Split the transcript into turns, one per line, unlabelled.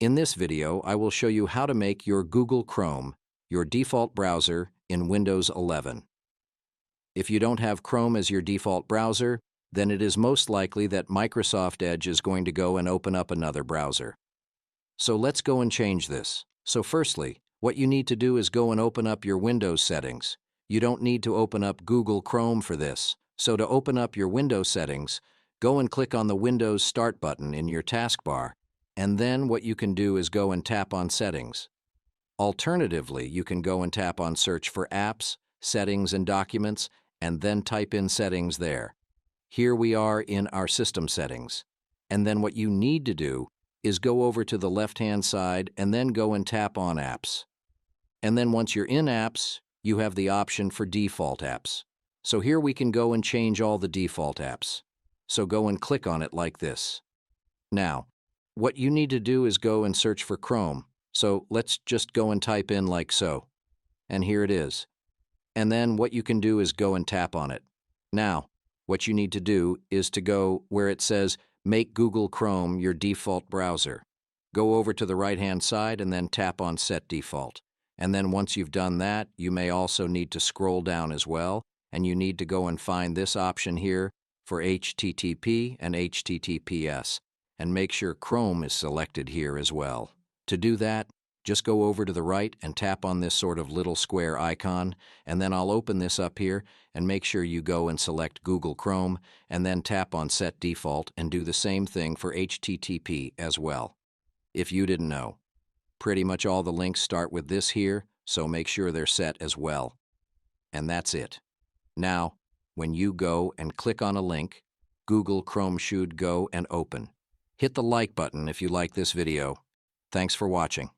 In this video, I will show you how to make your Google Chrome your default browser in Windows 11. If you don't have Chrome as your default browser, then it is most likely that Microsoft Edge is going to go and open up another browser. So let's go and change this. So firstly, what you need to do is go and open up your Windows settings. You don't need to open up Google Chrome for this. So to open up your Windows settings, go and click on the Windows Start button in your taskbar, and then what you can do is go and tap on Settings. Alternatively, you can go and tap on Search for Apps, Settings, and Documents, and then type in Settings there. Here we are in our system settings. And then what you need to do is go over to the left-hand side and then go and tap on Apps. And then once you're in Apps, you have the option for Default Apps. So here we can go and change all the default apps. So go and click on it like this. Now, what you need to do is go and search for Chrome. So let's just go and type in like so. And here it is. And then what you can do is go and tap on it. Now, what you need to do is to go where it says Make Google Chrome your default browser. Go over to the right-hand side and then tap on Set Default. And then once you've done that, you may also need to scroll down as well, and you need to go and find this option here for HTTP and HTTPS, and make sure Chrome is selected here as well. To do that, just go over to the right and tap on this sort of little square icon, and then I'll open this up here and make sure you go and select Google Chrome, and then tap on Set Default and do the same thing for HTTP as well. If you didn't know, pretty much all the links start with this here, so make sure they're set as well. And that's it. Now, when you go and click on a link, Google Chrome should go and open. Hit the like button if you like this video. Thanks for watching.